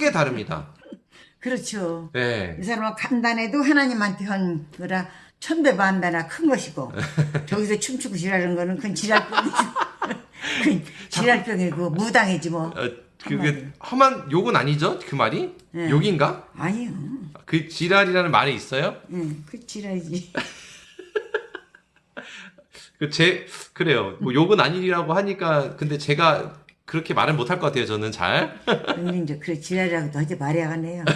크게 다릅니다. 그렇죠. 네. 이 사람은 간단해도 하나님한테 한 거라 천배 만배나 큰 것이고 저기서 춤추고 지랄하는 거는 그건 지랄병이고 그 지랄병이고 무당이지 뭐. 그게 험한 욕은 아니죠? 그 말이? 네. 욕인가? 아니요. 그 지랄이라는 말이 있어요? 그 지랄이지. 그래요. 뭐 욕은 아니라고 하니까 근데 제가 그렇게 말을 못할 것 같아요. 저는 잘. 근데 이제 그래 지랄이라고도 하지 말아야겠네요.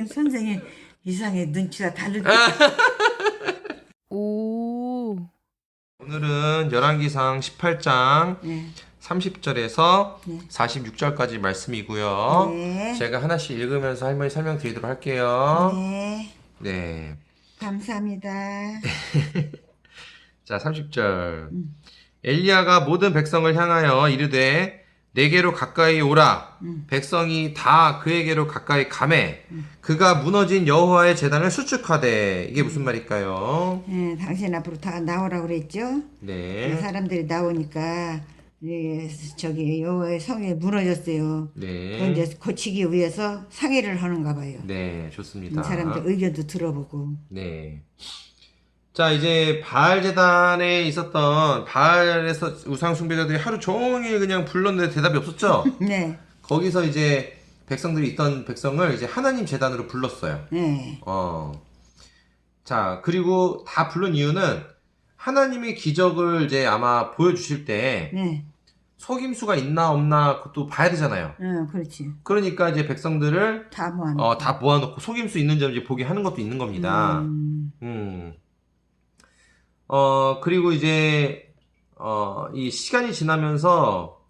선생님 이상해 눈치가 다르다. 오. 오늘은 열왕기상 18장 네. 30절에서 네. 46절까지 말씀이고요. 네. 제가 하나씩 읽으면서 할머니 설명드리도록 할게요. 네. 네. 감사합니다. 자, 30절. 엘리야가 모든 백성을 향하여 이르되 내게로 가까이 오라. 백성이 다 그에게로 가까이 가매. 그가 무너진 여호와의 제단을 수축하되. 이게 무슨 말일까요? 네, 당신 앞으로 다 나오라고 그랬죠? 네. 사람들이 나오니까 저기 여호와의 성이 무너졌어요. 네. 그건 이제 고치기 위해서 상의를 하는가 봐요. 네, 좋습니다. 사람들 의견도 들어보고. 네. 자, 이제 바알 제단에 있었던 바알에서 우상 숭배자들이 하루 종일 그냥 불렀는데 대답이 없었죠? 네, 거기서 이제 백성들이 있던 백성을 이제 하나님 제단으로 불렀어요. 네, 자, 그리고 다 부른 이유는 하나님의 기적을 이제 아마 보여주실 때 네, 속임수가 있나 없나 그것도 봐야 되잖아요. 그렇지. 그러니까 이제 백성들을 다 모아놓고. 다 모아놓고 속임수 있는지 없는지 보게 하는 것도 있는 겁니다. 그리고 이제, 이 시간이 지나면서,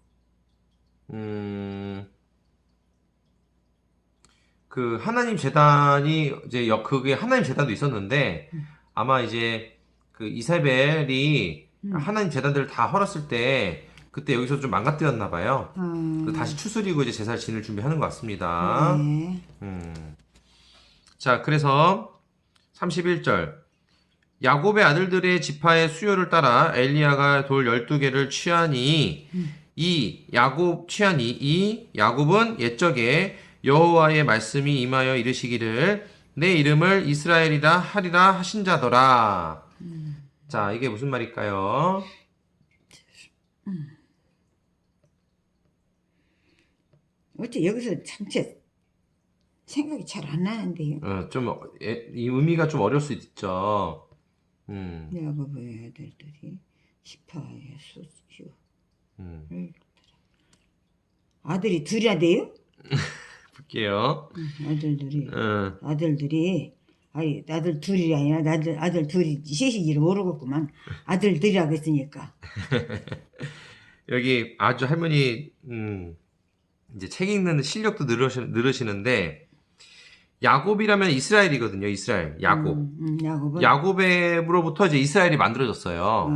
그 하나님 제단이, 이제, 그게 하나님 제단도 있었는데, 아마 이제, 그 이세벨이 하나님 제단들을 다 헐었을 때, 그때 여기서 좀 망가뜨렸나 봐요. 그래서 다시 추스리고 이제 제사를 지낼 준비하는 것 같습니다. 네. 자, 그래서 31절. 야곱의 아들들의 지파의 수요를 따라 엘리야가 돌 12개를 취하니 이 야곱은 옛적에 여호와의 말씀이 임하여 이르시기를 내 이름을 이스라엘이라 하리라 하신 자더라. 자, 이게 무슨 말일까요? 어째 여기서 참채 생각이 잘 안 나는데요. 이 의미가 좀 어려울 수 있죠. 야곱의 아들들이 지파의 수요. 아들이 둘이나 돼요? 볼게요. 아들들이 아들 둘이 아니라 아들 둘이 셋이지를 모르겠구만. 아들들이라고 했으니까. 여기 아주 할머니 이제 책 읽는 실력도 늘으시는데 야곱이라면 이스라엘이거든요. 이스라엘, 야곱. 야곱은 야곱으로부터 이제 이스라엘이 만들어졌어요.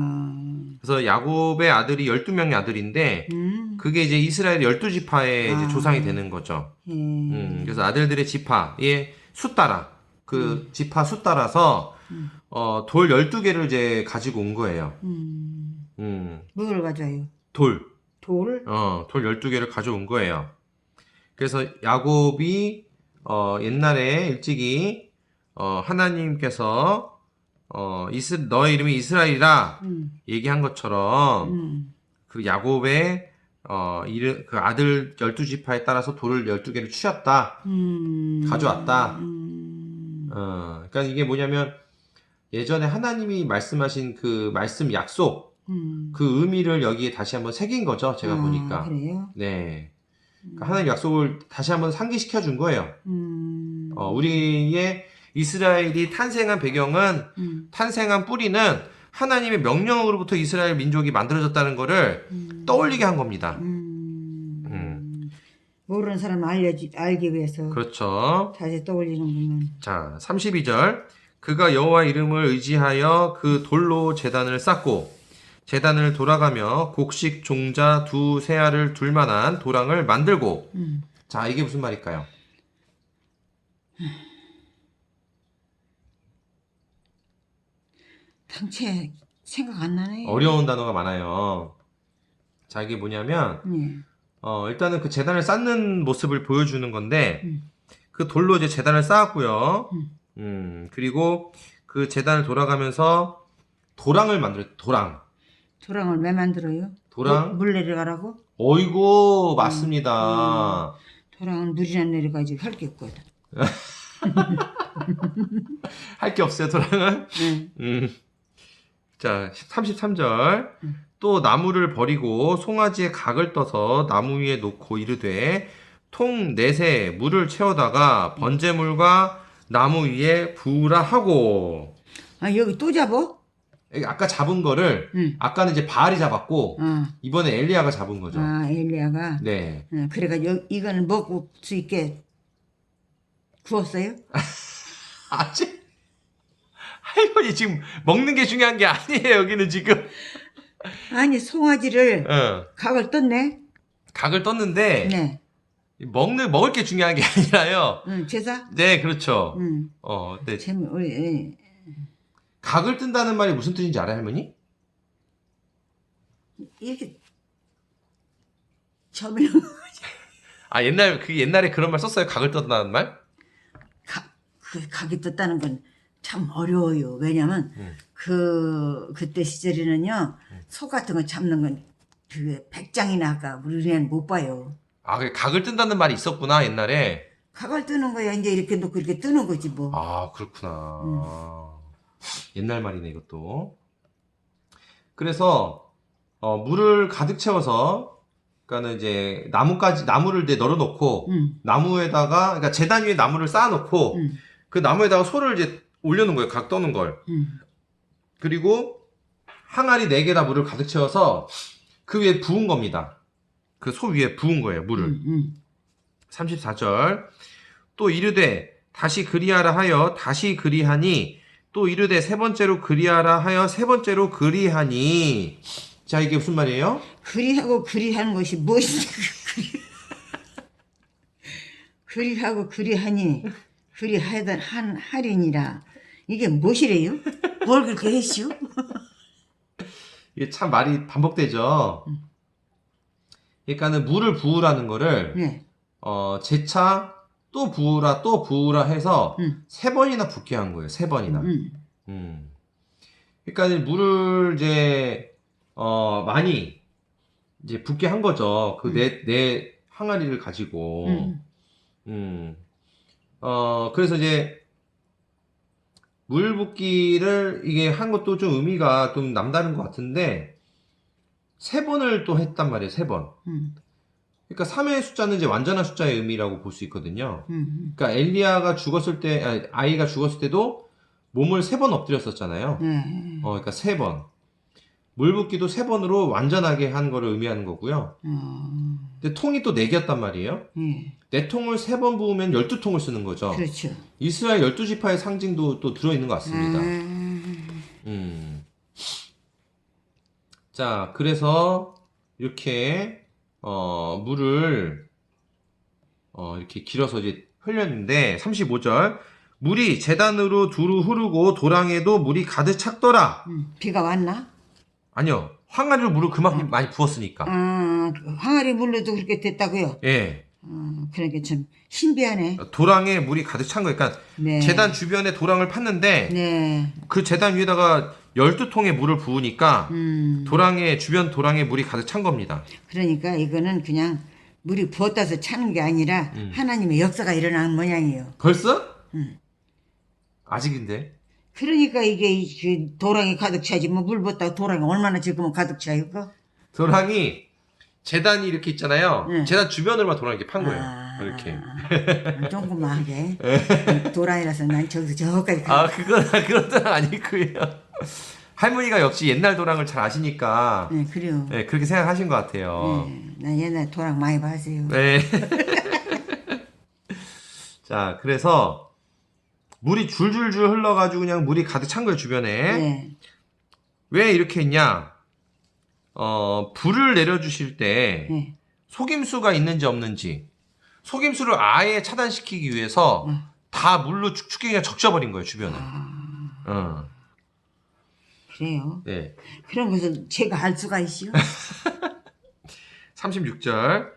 그래서 야곱의 아들이 12명의 아들인데 그게 이제 이스라엘 12지파의 이제 조상이 되는 거죠. 그래서 아들들의 지파의 수 따라 그 지파 수 따라서 돌 12개를 이제 가지고 온 거예요. 뭘 가져요? 돌. 돌? 돌 12개를 가져온 거예요. 그래서 야곱이 옛날에 일찍이 하나님께서 너의 이름이 이스라엘이라 얘기한 것처럼 그 야곱의 그 아들 12지파에 따라서 돌을 12개를 취했다. 가져왔다. 그러니까 이게 뭐냐면 예전에 하나님이 말씀하신 그 말씀 약속 그 의미를 여기에 다시 한번 새긴 거죠. 제가 보니까. 그래요? 네. 그러니까 하나님 약속을 다시 한번 상기시켜 준 거예요. 우리의 이스라엘이 탄생한 배경은 탄생한 뿌리는 하나님의 명령으로부터 이스라엘 민족이 만들어졌다는 거를 떠올리게 한 겁니다. 모르는 사람 알기 위해서. 그렇죠. 다시 떠올리는구만. 자, 32절. 그가 여호와 이름을 의지하여 그 돌로 제단을 쌓고 제단을 돌아가며 곡식 종자 두 세알을 둘 만한 도랑을 만들고. 자, 이게 무슨 말일까요? 당최 생각 안 나네. 어려운 단어가 많아요. 자, 이게 뭐냐면 네. 일단은 그 제단을 쌓는 모습을 보여주는 건데, 음. 그 돌로 이제 제단을 쌓았고요. 음. 그리고 그 제단을 돌아가면서 도랑을 만들어요. 도랑. 도랑을 왜 만들어요? 도랑? 물 내려가라고? 어이구, 맞습니다. 도랑은 물이나 내려가지고 할 게 없거든. 할 게 없어요, 도랑은? 응. 자, 33절. 음. 또 나무를 버리고 송아지에 각을 떠서 나무 위에 놓고 이르되 통 넷에 물을 채워다가 번제물과 나무 위에 부으라 하고. 아, 여기 또 잡어? 아까 잡은 거를 응. 아까는 이제 바알이 잡았고 아, 이번에 엘리야가 잡은 거죠. 엘리야가. 네. 그래가지고 이거는 먹을 수 있게 구웠어요? 아직 할머니 지금 먹는 게 중요한 게 아니에요. 여기는 지금. 아니, 송아지를 각을 떴네? 각을 떴는데 네. 먹을 게 중요한 게 아니라요. 응, 제사? 네, 그렇죠. 응. 네. 각을 뜬다는 말이 무슨 뜻인지 알아요, 할머니? 이렇게 저밀는 아, 옛날에 그런 말 썼어요? 각을 떴다는 말? 각이 떴다는 건 참 어려워요. 왜냐면 그때 시절에는요 소 같은 거 잡는 건 그 백장이나 아까 우리는 못 봐요. 아, 각을 뜬다는 말이 있었구나, 옛날에. 각을 뜨는 거야. 이제 이렇게 놓고 이렇게 뜨는 거지 뭐. 아, 그렇구나. 옛날 말이네, 이것도. 그래서, 물을 가득 채워서, 그러니까는 이제, 나무를 이제 널어놓고, 나무에다가, 그러니까 재단 위에 나무를 쌓아놓고, 그 나무에다가 소를 이제 올려놓은 거예요, 각 떠는 걸. 그리고, 항아리 4개다 물을 가득 채워서, 그 위에 부은 겁니다. 그 소 위에 부은 거예요, 물을. 34절. 또 이르되 다시 그리하라 하여 다시 그리하니 또 이르되 세 번째로 그리하라 하여 세 번째로 그리하니. 자, 이게 무슨 말이에요? 그리하고 그리하는 것이 무엇이지? 그리하고 그리하니 그리하던 하리니라. 이게 무엇이래요? 뭘 그렇게 했슈? 이게 참 말이 반복되죠. 그러니까는 물을 부으라는 거를 네. 재차 또 부으라 해서 3번이나 붓게 한 거예요. 3번이나. 그러니까 물을 이제 많이 이제 붓게 한 거죠. 그 네 항아리를 가지고. 그래서 이제 물 붓기를 이게 한 것도 좀 의미가 좀 남다른 것 같은데 3번을 또 했단 말이에요. 3번. 그러니까 3의 숫자는 이제 완전한 숫자의 의미라고 볼 수 있거든요. 그러니까 엘리야가 죽었을 때, 아이가 죽었을 때도 몸을 3번 엎드렸었잖아요. 그러니까 3번. 물 붓기도 3번으로 완전하게 한 거를 의미하는 거고요. 근데 통이 또 4개였단 말이에요. 4통을 3번 부으면 12통을 쓰는 거죠. 그렇죠. 이스라엘 12지파의 상징도 또 들어있는 것 같습니다. 자, 그래서 이렇게 물을 이렇게 길어서 이제 흘렸는데 35절 물이 제단으로 두루 흐르고 도랑에도 물이 가득 찼더라. 비가 왔나? 아니요. 항아리로 물을 그만큼 많이 부었으니까. 항아리 물로도 그렇게 됐다고요? 예. 그러니까 참 신비하네. 도랑에 물이 가득 찬 거예요. 그러니까 네. 제단 주변에 도랑을 팠는데 네. 그 제단 위에다가 12통의 물을 부으니까 주변 도랑에 물이 가득 찬 겁니다. 그러니까 이거는 그냥 물이 부었다서 차는 게 아니라 하나님의 역사가 일어나는 모양이에요. 벌써? 아직인데. 그러니까 이게 그 도랑이 가득 차지. 뭐 물 부었다가 도랑이 얼마나 지금은 가득 차요? 그거? 도랑이 재단이 이렇게 있잖아요. 네. 재단 주변으로만 도랑 이렇게 판 거예요. 이렇게. 조그마하게. 도랑이라서 난 저기서 저기까지 그건 도랑 아니고요. 할머니가 역시 옛날 도랑을 잘 아시니까. 네, 그래요. 네, 그렇게 생각하신 것 같아요. 네, 난 옛날 도랑 많이 봤어요. 네. 자, 그래서 물이 줄줄줄 흘러가지고 그냥 물이 가득 찬 거예요, 주변에. 네. 왜 이렇게 했냐? 불을 내려주실 때 네. 속임수가 있는지 없는지 속임수를 아예 차단시키기 위해서 다 물로 축축히 그냥 적셔버린 거예요, 주변을. 그래요. 네. 그런 것을 제가 알 수가 있어요. 36절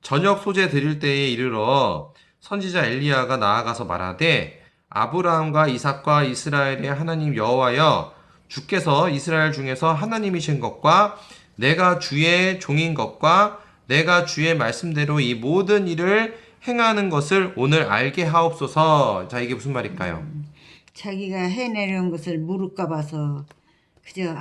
저녁 소재 드릴 때에 이르러 선지자 엘리야가 나아가서 말하되 아브라함과 이삭과 이스라엘의 하나님 여호와여 주께서 이스라엘 중에서 하나님이신 것과 내가 주의 종인 것과 내가 주의 말씀대로 이 모든 일을 행하는 것을 오늘 알게 하옵소서. 자, 이게 무슨 말일까요? 자기가 해내려는 것을 모를까 봐서 그저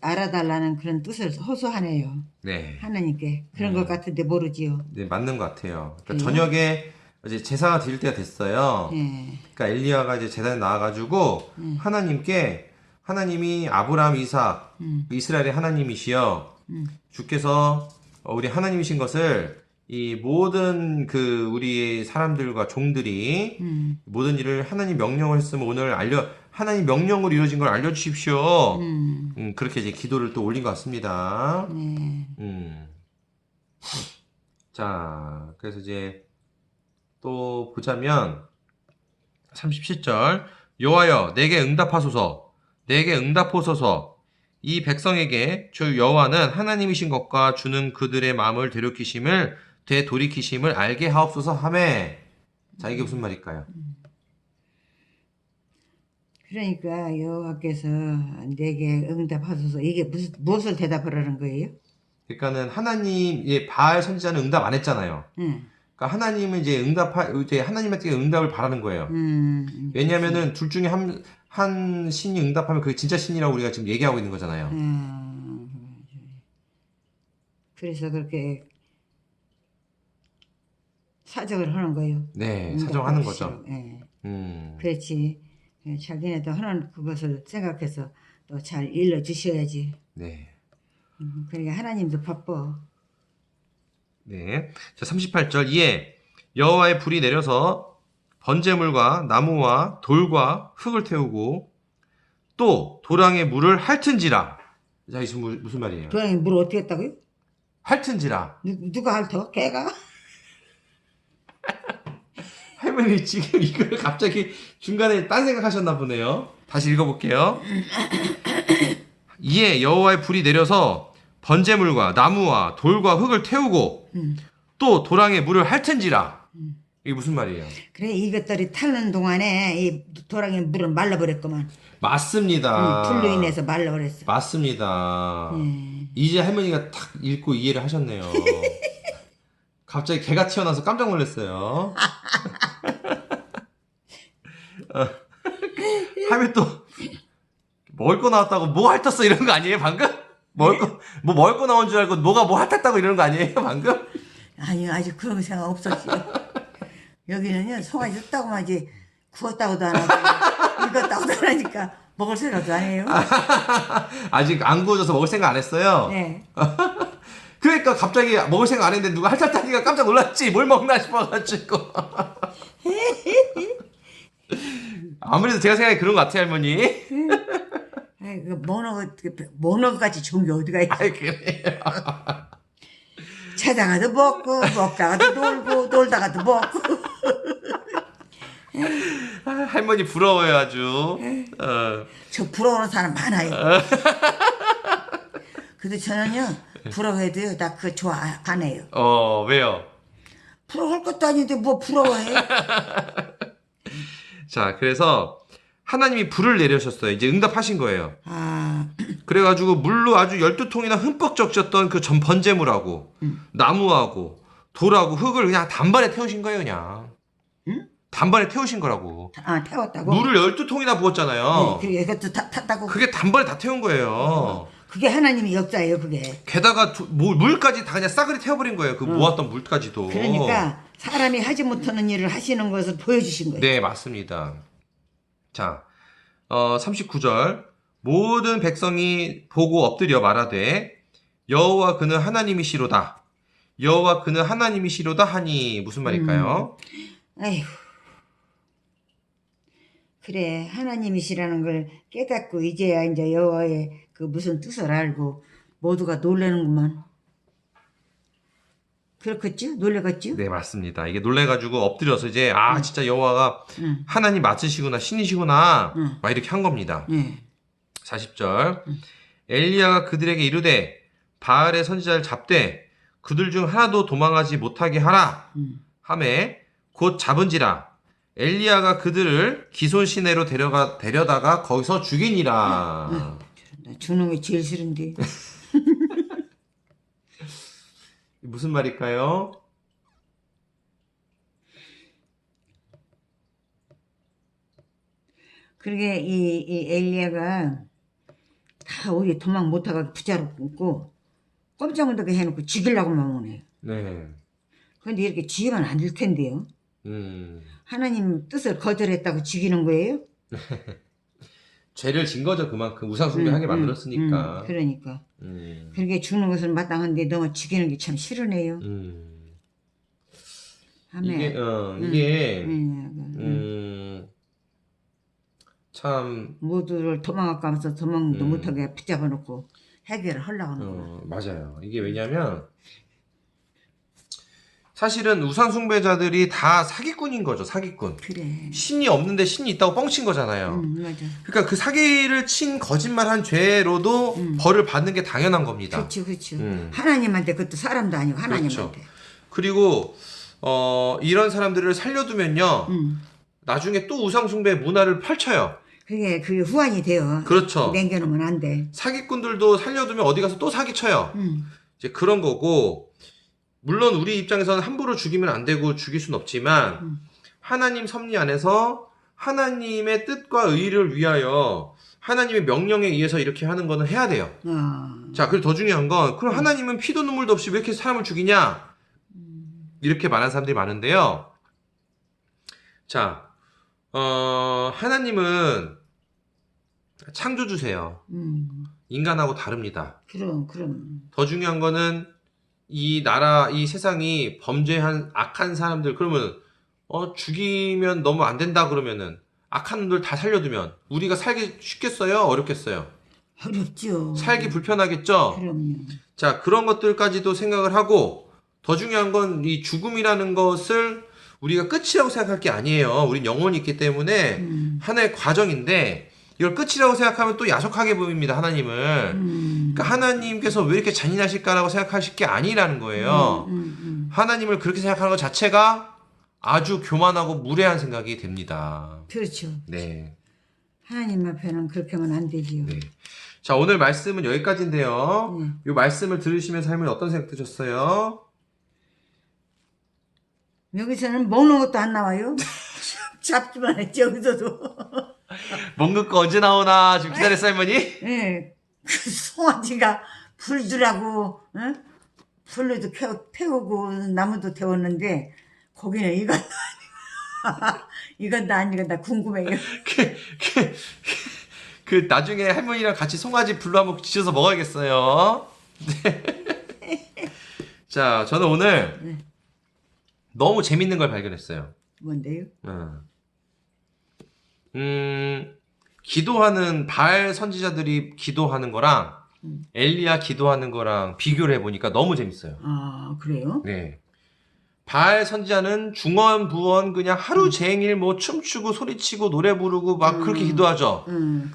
알아달라는 그런 뜻을 호소하네요. 네. 하나님께. 그런 것 같은데 모르지요. 네, 맞는 것 같아요. 그러니까 그래요? 저녁에 이제 제사가 드릴 때가 됐어요. 예. 그러니까 엘리야가 이제 제단에 나와가지고 하나님께 하나님이 아브라함, 이삭, 이스라엘의 하나님이시여 주께서 우리 하나님이신 것을 이 모든 그 우리 사람들과 종들이 모든 일을 하나님 명령을 했으면 오늘 하나님 명령으로 이루어진 걸 알려주십시오. 그렇게 이제 기도를 또 올린 것 같습니다. 네. 자, 그래서 이제 또 보자면 37절 여호와여 내게 응답하소서 내게 응답하소서 이 백성에게 주 여호와는 하나님이신 것과 주는 그들의 마음을 되돌이키심을 알게 하옵소서 하매. 자, 이게 무슨 말일까요? 그러니까 여호와께서 내게 응답하소서 이게 무엇을 대답하라는 거예요? 그러니까는 하나님 바알 선지자는 응답 안 했잖아요. 응. 그러니까 하나님은 이제 하나님한테 응답을 바라는 거예요. 왜냐면은 둘 중에 한 신이 응답하면 그게 진짜 신이라고 우리가 지금 얘기하고 있는 거잖아요. 그래서 그렇게 사정을 하는 거예요. 네, 사정하는 거죠. 예. 음, 그렇지. 예, 자기네도 하는 그것을 생각해서 또 잘 일러 주셔야지. 네. 그러니까 하나님도 바빠. 네. 자, 38절. 이에 여호와의 불이 내려서 번제물과 나무와 돌과 흙을 태우고 또 도랑의 물을 핥은지라. 자, 이게 무슨 말이에요? 도랑이 물 어떻게 했다고요? 핥은지라. 누가 핥어? 걔가? 할머니 지금 이걸 갑자기 중간에 딴 생각하셨나 보네요. 다시 읽어볼게요. 이에 여호와의 불이 내려서 번제물과 나무와 돌과 흙을 태우고 또 도랑의 물을 핥은지라. 이게 무슨 말이에요? 그래 이것들이 타는 동안에 이 도랑이 물은 말라버렸구만. 맞습니다. 불로 인해서 말라버렸어. 맞습니다. 이제 할머니가 탁 읽고 이해를 하셨네요. 갑자기 개가 튀어나와서 깜짝 놀랐어요. 할머니 또 먹을 거 나왔다고 뭐 핥았어 이런 거 아니에요 방금? 먹을 거 나온 줄 알고 뭐가 뭐 핥았다고 이러는 거 아니에요 방금? 아니 아직 그런 생각 없었지요. 여기는요 송아지 뜯다고만 이제 구웠다고도 안 하고 익었다고도 안 하니까 먹을 생각도 안 해요. 아직 안 구워져서 먹을 생각 안 했어요? 네. 그러니까 갑자기 먹을 생각 안 했는데 누가 핥았다니까 깜짝 놀랐지. 뭘 먹나 싶어가지고. 아무래도 제가 생각에 그런 것 같아요 할머니. 아이 그 모노같이 좋은 게 어디가 있어. 아이 그래요. 자다가도 먹고 먹다가도 놀고 놀다가도 먹고. 할머니 부러워요 아주. 저 부러워하는 사람 많아요. 근데 저는요 부러워해도요 나 그거 좋아 안 해요. 왜요? 부러워할 것도 아닌데 뭐 부러워해. 자 그래서 하나님이 불을 내려셨어요. 이제 응답하신 거예요. 아 그래가지고 물로 아주 12통이나 흠뻑 적셨던 그 전 번제물하고 나무하고 돌하고 흙을 그냥 단번에 태우신 거예요 그냥. 응? 단번에 태우신 거라고. 태웠다고? 물을 12통이나 부었잖아요. 네, 이것도 다 탔다고. 그게 단번에 다 태운 거예요. 그게 하나님의 역사예요 그게. 게다가 물까지 다 그냥 싸그리 태워버린 거예요. 그 모았던 물까지도. 그러니까 사람이 하지 못하는 일을 하시는 것을 보여주신 거예요. 네, 맞습니다. 자, 39절. 모든 백성이 보고 엎드려 말하되 여호와 그는 하나님이시로다. 여호와 그는 하나님이시로다 하니 무슨 말일까요? 아휴. 그래 하나님이시라는 걸 깨닫고 이제야 이제 여호와의 그 무슨 뜻을 알고 모두가 놀라는구만. 그렇겠지? 놀라겠지? 네, 맞습니다. 이게 놀래가지고 엎드려서 이제 진짜 여호와가 하나님 맞으시구나 신이시구나 막 이렇게 한 겁니다. 40절 엘리야가 그들에게 이르되 바알의 선지자를 잡되 그들 중 하나도 도망하지 못하게 하라. 하매 곧 잡은지라 엘리야가 그들을 기손 시내로 데려다가 거기서 죽이니라. 나 주는 게 제일 싫은데. 무슨 말일까요? 그러게 이 엘리야가 다 어디 도망 못하고 부자로 끊고 꼼짝 못하게 해놓고 죽이려고만 오네. 네. 그런데 이렇게 죽이면 안 될 텐데요. 하나님 뜻을 거절했다고 죽이는 거예요? 죄를 진 거죠. 그만큼 우상숭배하게 만들었으니까. 그러니까. 그렇게 죽는 것은 마땅한데 너무 죽이는 게 참 싫으네요. 이게 참 모두를 도망갈까 하면서 도망도 못하게 붙잡아 놓고 해결을 하려고 하는 거야. 맞아요. 이게 왜냐면 사실은 우상숭배자들이 다 사기꾼인 거죠. 사기꾼. 그래. 신이 없는데 신이 있다고 뻥친 거잖아요. 맞아. 그러니까 그 사기를 친 거짓말한 죄로도 벌을 받는 게 당연한 겁니다. 그렇죠, 그렇죠. 하나님한테 그것도 사람도 아니고 하나님한테. 그렇죠. 그리고 이런 사람들을 살려두면요, 나중에 또 우상숭배 문화를 펼쳐요. 그게 후환이 돼요. 그렇죠. 남겨놓으면 안 돼. 사기꾼들도 살려두면 어디 가서 또 사기쳐요. 이제 그런 거고, 물론 우리 입장에서는 함부로 죽이면 안 되고 죽일 순 없지만 하나님 섭리 안에서 하나님의 뜻과 의를 위하여 하나님의 명령에 의해서 이렇게 하는 거는 해야 돼요. 자, 그리고 더 중요한 건 그럼 하나님은 피도 눈물도 없이 왜 이렇게 사람을 죽이냐? 이렇게 말하는 사람들이 많은데요. 자, 하나님은 창조주세요. 인간하고 다릅니다. 그럼. 더 중요한 거는 이 나라, 이 세상이 범죄한 악한 사람들, 그러면 죽이면 너무 안 된다 그러면은 악한 놈들 다 살려두면 우리가 살기 쉽겠어요? 어렵겠어요? 어렵죠. 살기 불편하겠죠? 그럼요. 자, 그런 것들까지도 생각을 하고, 더 중요한 건 이 죽음이라는 것을 우리가 끝이라고 생각할 게 아니에요. 우린 영혼이 있기 때문에 하나의 과정인데 이걸 끝이라고 생각하면 또 야속하게 보입니다. 하나님을. 그러니까 하나님께서 왜 이렇게 잔인하실까라고 생각하실 게 아니라는 거예요. 하나님을 그렇게 생각하는 것 자체가 아주 교만하고 무례한 생각이 됩니다. 그렇죠. 네. 하나님 앞에는 그렇게 하면 안 되지요. 네. 자, 오늘 말씀은 여기까지인데요. 이 말씀을 들으시면서 할머니 어떤 생각 드셨어요? 여기서는 먹는 것도 안 나와요. 잡기만 했지 여기서도. 먹는 거 언제 나오나 지금 기다렸어요, 할머니? 예. 그 송아지가 불주라고, 응? 불로도 태우고 나무도 태웠는데 거기는 이건 이건 다 아니고 나 궁금해요. 그 나중에 할머니랑 같이 송아지 불로 한번 지져서 먹어야겠어요. 네. 자, 저는 오늘 너무 재밌는 걸 발견했어요. 뭔데요? 기도하는 바알 선지자들이 기도하는 거랑 엘리야 기도하는 거랑 비교를 해보니까 너무 재밌어요. 아, 그래요? 네. 바알 선지자는 중언부언 그냥 하루 종일 뭐 춤추고 소리치고 노래 부르고 막 그렇게 기도하죠.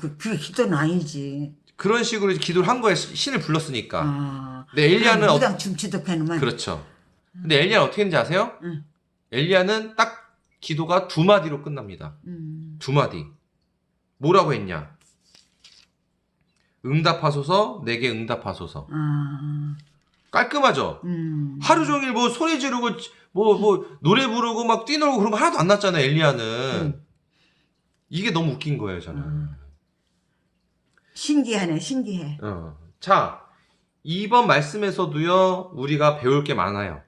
그게 기도는 아니지. 그런 식으로 기도를 한 거에 신을 불렀으니까. 아. 근데 엘리야는 무당 춤추덕하는만. 그렇죠. 근데 엘리야는 어떻게 했는지 아세요? 엘리야는 딱 기도가 2마디로 끝납니다. 2마디. 뭐라고 했냐? 응답하소서, 내게 응답하소서. 아. 깔끔하죠? 하루 종일 뭐 소리 지르고, 뭐, 노래 부르고 막 뛰놀고 그런 거 하나도 안 났잖아요, 엘리야는. 이게 너무 웃긴 거예요, 저는. 신기하네, 신기해. 자, 이번 말씀에서도요, 우리가 배울 게 많아요.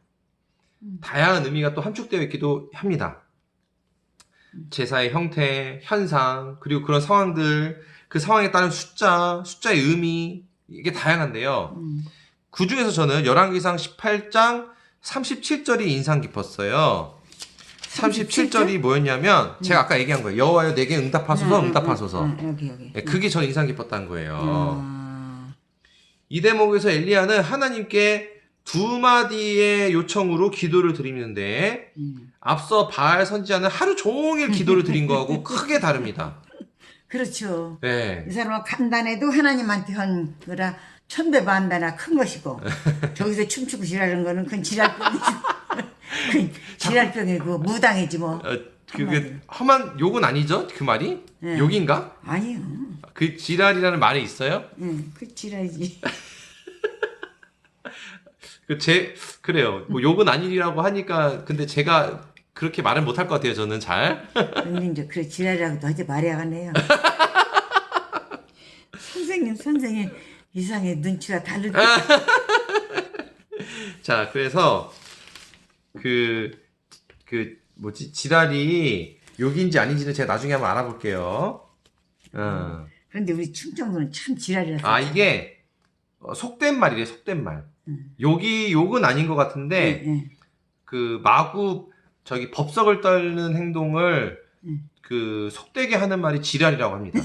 다양한 의미가 또 함축되어 있기도 합니다. 제사의 형태, 현상, 그리고 그런 상황들, 그 상황에 따른 숫자의 의미, 이게 다양한데요. 그 중에서 저는 열왕기상 18장 37절이 인상 깊었어요. 37절이 뭐였냐면, 제가 아까 얘기한 거예요. 여호와여 내게 응답하소서, 응답하소서. 여기. 네, 그게 전 인상 깊었다는 거예요. 이 대목에서 엘리야는 하나님께 2마디의 요청으로 기도를 드리는데 앞서 바알 선지자는 하루 종일 기도를 드린 거하고 크게 다릅니다. 그렇죠. 네. 이 사람은 간단해도 하나님한테 한 거라 천배만배나 큰 것이고 저기서 춤추고 지랄하는 거는 그건 지랄병이지. 그 지랄병이고 무당이지 뭐. 그게 험한 욕은 아니죠? 그 말이? 네. 욕인가? 아니요. 그 지랄이라는 말이 있어요? 그 지랄이지. 그래요. 뭐 욕은 아니라고 하니까 근데 제가 그렇게 말을 못할 것 같아요. 저는 잘. 근데 이제 그래 지랄이라고도 하지 말아야겠네요. 선생님 이상해 눈치가 다르다. 자, 그래서 뭐지? 지랄이 욕인지 아닌지는 제가 나중에 한번 알아볼게요. 그런데 우리 충청도는 참 지랄이라서. 아, 이게 속된 말이래, 속된 말. 욕은 아닌 것 같은데 예. 그 마구 저기 법석을 떨는 행동을 그 속되게 하는 말이 지랄이라고 합니다.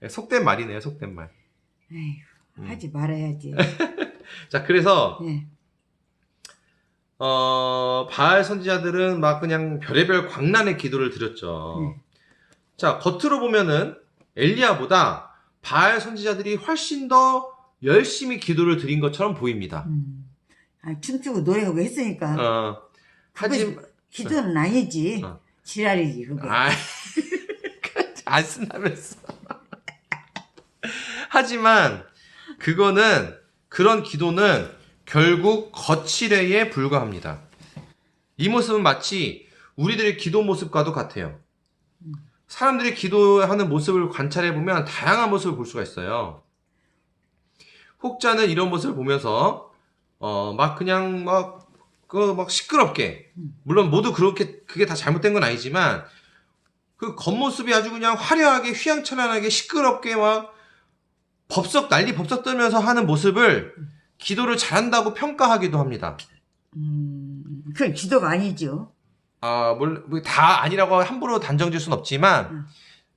속된 말이네요, 속된 말. 에휴, 하지 말아야지. 자, 그래서 예. 바알 선지자들은 막 그냥 별의별 광란의 기도를 드렸죠. 자, 겉으로 보면은 엘리야보다 바알 선지자들이 훨씬 더 열심히 기도를 드린 것처럼 보입니다. 춤추고 노래하고 했으니까. 하지만 기도는 아니지. 지랄이지 그게. 안 쓴다면서. 하지만 그런 기도는 결국 거칠애에 불과합니다. 이 모습은 마치 우리들의 기도 모습과도 같아요. 사람들이 기도하는 모습을 관찰해 보면 다양한 모습을 볼 수가 있어요. 혹자는 이런 모습을 보면서 막 시끄럽게, 물론 모두 그게 다 잘못된 건 아니지만 그 겉모습이 아주 그냥 화려하게 휘황찬란하게 시끄럽게 막 난리 법석 떨면서 하는 모습을 기도를 잘한다고 평가하기도 합니다. 그건 기도가 아니죠. 다 아니라고 함부로 단정질 순 없지만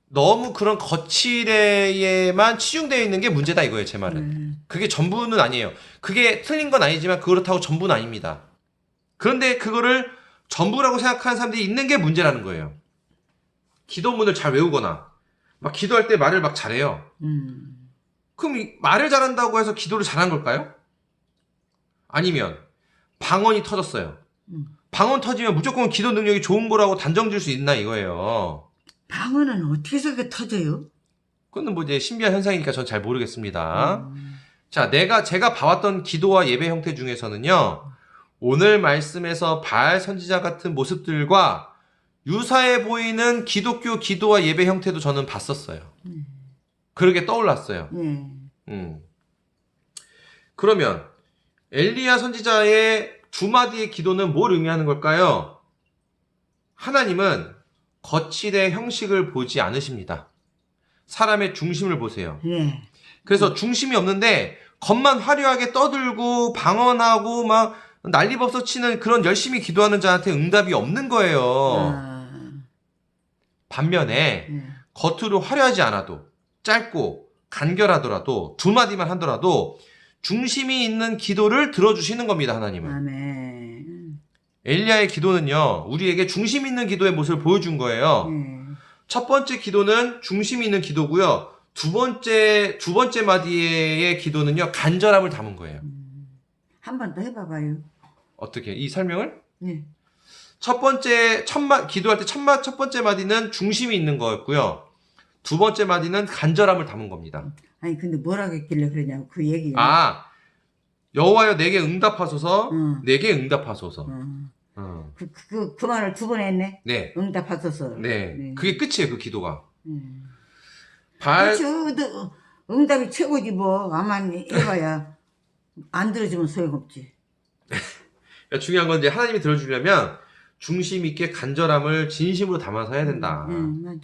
너무 그런 거칠에만 치중되어 있는 게 문제다 이거예요, 제 말은. 그게 전부는 아니에요. 그게 틀린 건 아니지만 그렇다고 전부는 아닙니다. 그런데 그거를 전부라고 생각하는 사람들이 있는 게 문제라는 거예요. 기도문을 잘 외우거나 막 기도할 때 말을 막 잘해요. 그럼 말을 잘한다고 해서 기도를 잘한 걸까요? 아니면 방언이 터졌어요. 방언 터지면 무조건 기도 능력이 좋은 거라고 단정질 수 있나 이거예요. 방언은 어떻게 해서 그게 터져요? 그건 뭐 이제 신비한 현상이니까 전 잘 모르겠습니다. 자, 제가 봐왔던 기도와 예배 형태 중에서는요, 오늘 말씀에서 바알 선지자 같은 모습들과 유사해 보이는 기독교 기도와 예배 형태도 저는 봤었어요. 그러게 떠올랐어요. 그러면 엘리야 선지자의 두 마디의 기도는 뭘 의미하는 걸까요? 하나님은 거칠의 형식을 보지 않으십니다. 사람의 중심을 보세요. 예. 그래서 중심이 없는데 겉만 화려하게 떠들고 방언하고 막 난리법석 치는 그런 열심히 기도하는 자한테 응답이 없는 거예요. 반면에 겉으로 화려하지 않아도 짧고 간결하더라도 두 마디만 하더라도 중심이 있는 기도를 들어주시는 겁니다. 하나님은. 아멘. 엘리야의 기도는요, 우리에게 중심 있는 기도의 모습을 보여준 거예요. 첫 번째 기도는 중심이 있는 기도고요. 두 번째 마디의 기도는요, 간절함을 담은 거예요. 한 번 더 해봐봐요. 어떻게? 이 설명을? 네. 기도할 때 첫 번째 마디는 중심이 있는 거였고요. 두 번째 마디는 간절함을 담은 겁니다. 아니 근데 뭐라고 했길래 그러냐고 그 얘기. 여호와여 내게 응답하소서. 내게 응답하소서. 그 말을 두 번 했네. 네. 응답하소서. 네. 그게 끝이에요, 그 기도가. 그렇죠. 응답이 최고지 뭐. 아만 해봐야 안 들어주면 소용없지. 중요한 건 이제 하나님이 들어주려면 중심 있게 간절함을 진심으로 담아서 해야 된다. 맞아.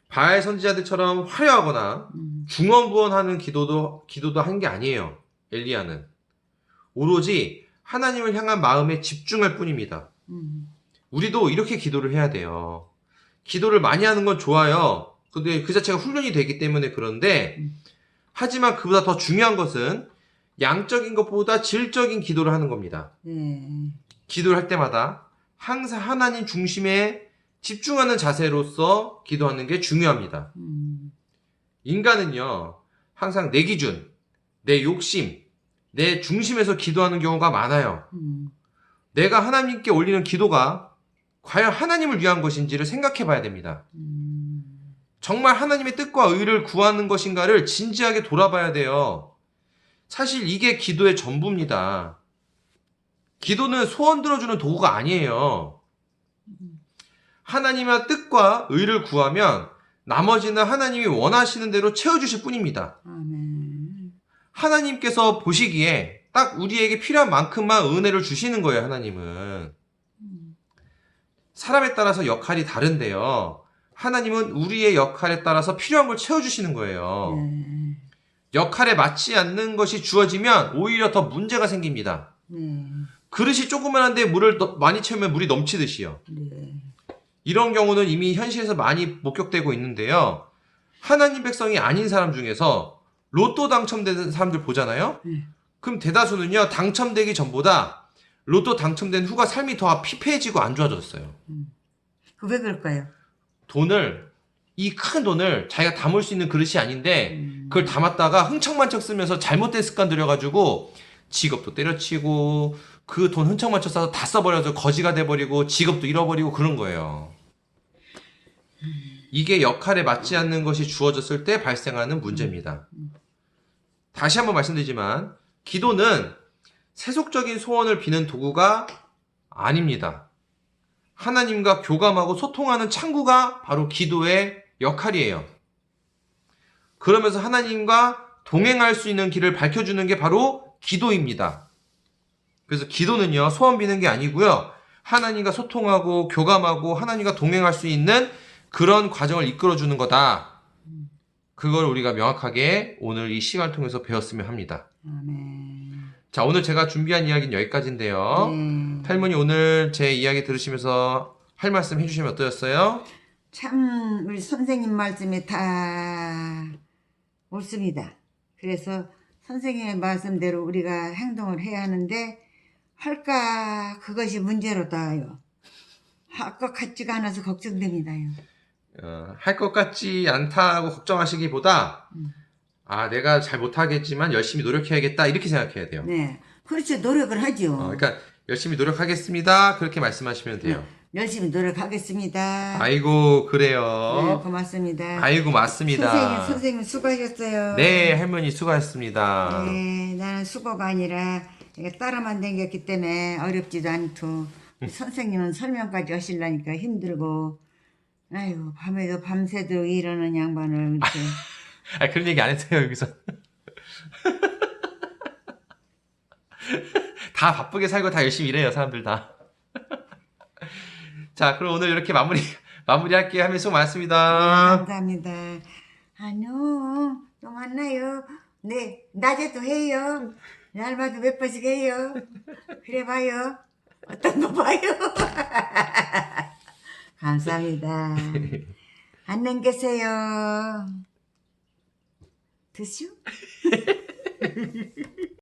바알 선지자들처럼 화려하거나 중언부언하는 기도도 한 게 아니에요. 엘리야는 오로지 하나님을 향한 마음에 집중할 뿐입니다. 우리도 이렇게 기도를 해야 돼요. 기도를 많이 하는 건 좋아요. 근데 그 자체가 훈련이 되기 때문에 그런데 하지만 그보다 더 중요한 것은 양적인 것보다 질적인 기도를 하는 겁니다. 기도를 할 때마다 항상 하나님 중심에 집중하는 자세로서 기도하는 게 중요합니다. 인간은요, 항상 내 기준, 내 욕심, 내 중심에서 기도하는 경우가 많아요. 내가 하나님께 올리는 기도가 과연 하나님을 위한 것인지를 생각해 봐야 됩니다. 정말 하나님의 뜻과 의를 구하는 것인가를 진지하게 돌아봐야 돼요. 사실 이게 기도의 전부입니다. 기도는 소원 들어주는 도구가 아니에요. 하나님의 뜻과 의를 구하면 나머지는 하나님이 원하시는 대로 채워주실 뿐입니다. 아멘. 하나님께서 보시기에 딱 우리에게 필요한 만큼만 은혜를 주시는 거예요, 하나님은. 사람에 따라서 역할이 다른데요. 하나님은 우리의 역할에 따라서 필요한 걸 채워주시는 거예요. 네. 역할에 맞지 않는 것이 주어지면 오히려 더 문제가 생깁니다. 네. 그릇이 조그만한데 물을 많이 채우면 물이 넘치듯이요. 네. 이런 경우는 이미 현실에서 많이 목격되고 있는데요. 하나님 백성이 아닌 사람 중에서 로또 당첨된 사람들 보잖아요. 그럼 대다수는요, 당첨되기 전보다 로또 당첨된 후가 삶이 더 피폐해지고 안 좋아졌어요. 그 왜 그럴까요? 이 큰 돈을 자기가 담을 수 있는 그릇이 아닌데 그걸 담았다가 흥청만청 쓰면서 잘못된 습관 들여가지고 직업도 때려치고 그 돈 흥청만청 써서 다 써버려서 거지가 돼버리고 직업도 잃어버리고 그런 거예요. 이게 역할에 맞지 않는 것이 주어졌을 때 발생하는 문제입니다. 다시 한번 말씀드리지만 기도는 세속적인 소원을 비는 도구가 아닙니다. 하나님과 교감하고 소통하는 창구가 바로 기도의 역할이에요. 그러면서 하나님과 동행할 수 있는 길을 밝혀주는 게 바로 기도입니다. 그래서 기도는요, 소원 비는 게 아니고요, 하나님과 소통하고 교감하고 하나님과 동행할 수 있는 그런 과정을 이끌어주는 거다. 그걸 우리가 명확하게 오늘 이 시간을 통해서 배웠으면 합니다. 아멘. 자, 오늘 제가 준비한 이야기는 여기까지인데요. 탈문이 오늘 제 이야기 들으시면서 할 말씀 해주시면 어떠셨어요? 참 우리 선생님 말씀이 다 옳습니다. 그래서 선생님의 말씀대로 우리가 행동을 해야 하는데 할까 그것이 문제로 닿아요. 할 것 같지가 않아서 걱정됩니다요. 할 것 같지 않다고 걱정하시기보다 내가 잘 못하겠지만 열심히 노력해야겠다 이렇게 생각해야 돼요. 네, 그렇죠. 노력을 하죠. 그러니까 열심히 노력하겠습니다 그렇게 말씀하시면 돼요. 열심히 노력하겠습니다. 아이고 네, 그래요. 고맙습니다. 아이고 맞습니다. 선생님 수고하셨어요. 네, 할머니 수고하셨습니다. 네, 나는 수고가 아니라 따라만 댕겼기 때문에 어렵지도 않고 선생님은 설명까지 하시려니까 힘들고 아이고 밤에도 밤새도록 일하는 양반을 이렇게 그런 얘기 안 했어요 여기서. 다 바쁘게 살고 다 열심히 일해요 사람들 다. 자, 그럼 오늘 이렇게 마무리할게요. 할머니 수고 많았습니다. 감사합니다. 아니요 또 만나요. 네 낮에도 해요. 날마다 몇 번씩 해요. 그래 봐요. 어떤 거 봐요. 감사합니다. 안녕히 계세요. 드시오?